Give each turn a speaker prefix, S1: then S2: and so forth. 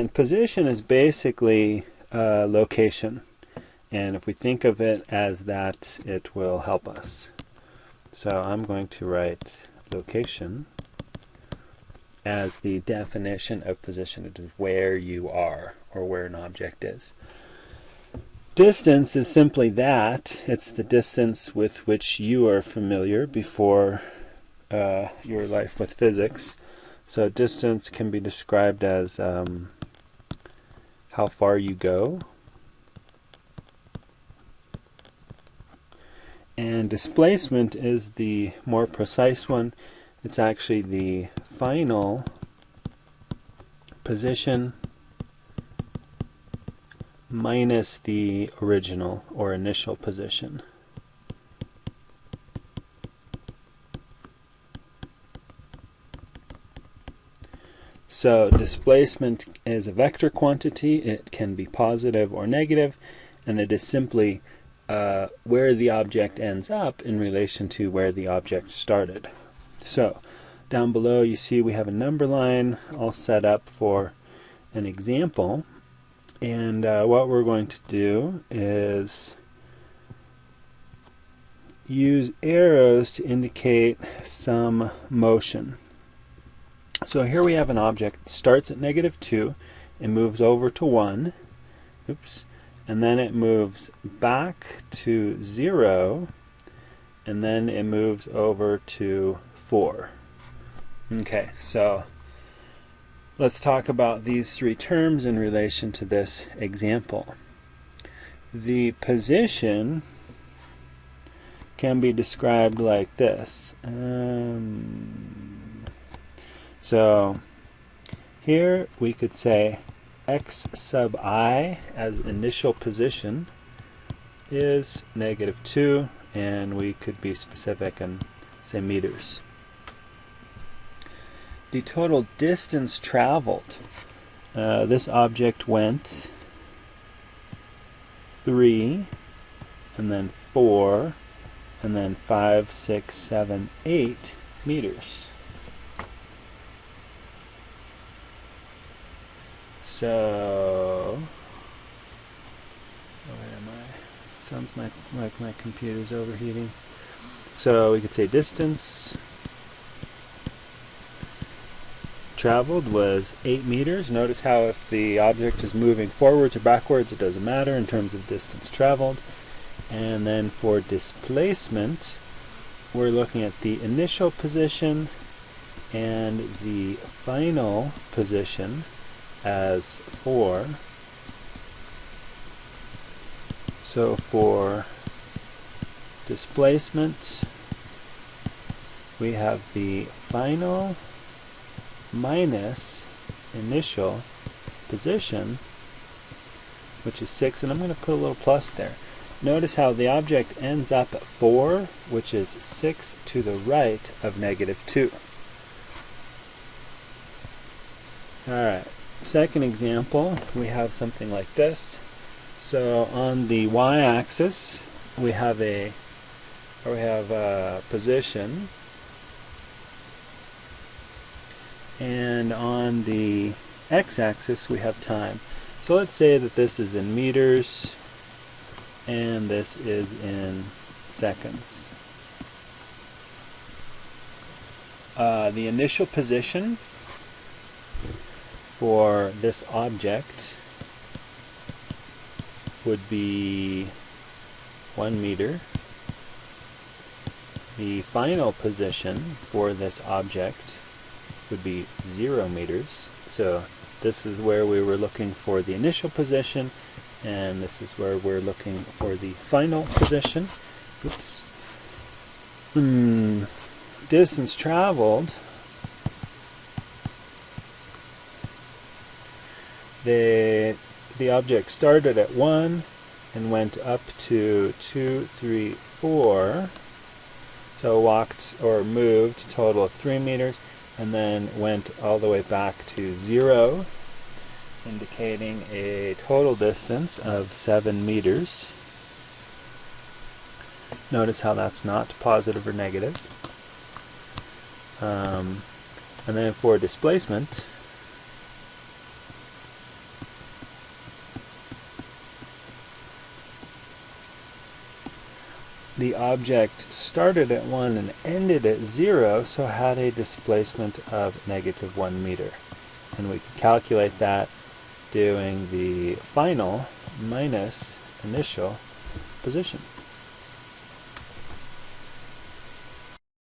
S1: And position is basically location. And if we think of it as that, it will help us. So I'm going to write location as the definition of position. It is where you are, or where an object is. Distance is simply that. It's the distance with which you are familiar before your life with physics. So distance can be described as how far you go. And displacement is the more precise one. It's actually the final position minus the original or initial position. So displacement is a vector quantity. It can be positive or negative, and it is simply where the object ends up in relation to where the object started. So down below you see we have a number line all set up for an example, and what we're going to do is use arrows to indicate some motion. So here we have an object that starts at -2 and moves over to 1. Oops. And then it moves back to 0, and then it moves over to 4. Okay, so let's talk about these three terms in relation to this example. The position can be described like this. So here we could say x sub I as initial position is -2, and we could be specific and say meters. The total distance traveled. This object went 3, and then 4, and then 5, 6, 7, 8 meters. So, where am I? Sounds like my computer's overheating. So we could say distance traveled was 8 meters. Notice how if the object is moving forwards or backwards, it doesn't matter in terms of distance traveled. And then for displacement, we're looking at the initial position and the final position as 4. So for displacement, we have the final minus initial position, which is 6, and I'm going to put a little plus there. Notice how the object ends up at 4, which is 6 to the right of -2. Alright, second example, we have something like this. So on the y-axis, we have a position, and on the x-axis we have time. So let's say that this is in meters and this is in seconds. The initial position for this object would be 1 meter. The final position for this object would be 0 meters. So this is where we were looking for the initial position, and this is where we're looking for the final position. Oops. Distance traveled. The object started at 1 and went up to 2, 3, 4. So walked or moved a total of 3 meters, and then went all the way back to 0, indicating a total distance of 7 meters. Notice how that's not positive or negative. And then for displacement, the object started at 1 and ended at 0, so had a displacement of -1 meter. And we can calculate that doing the final minus initial position.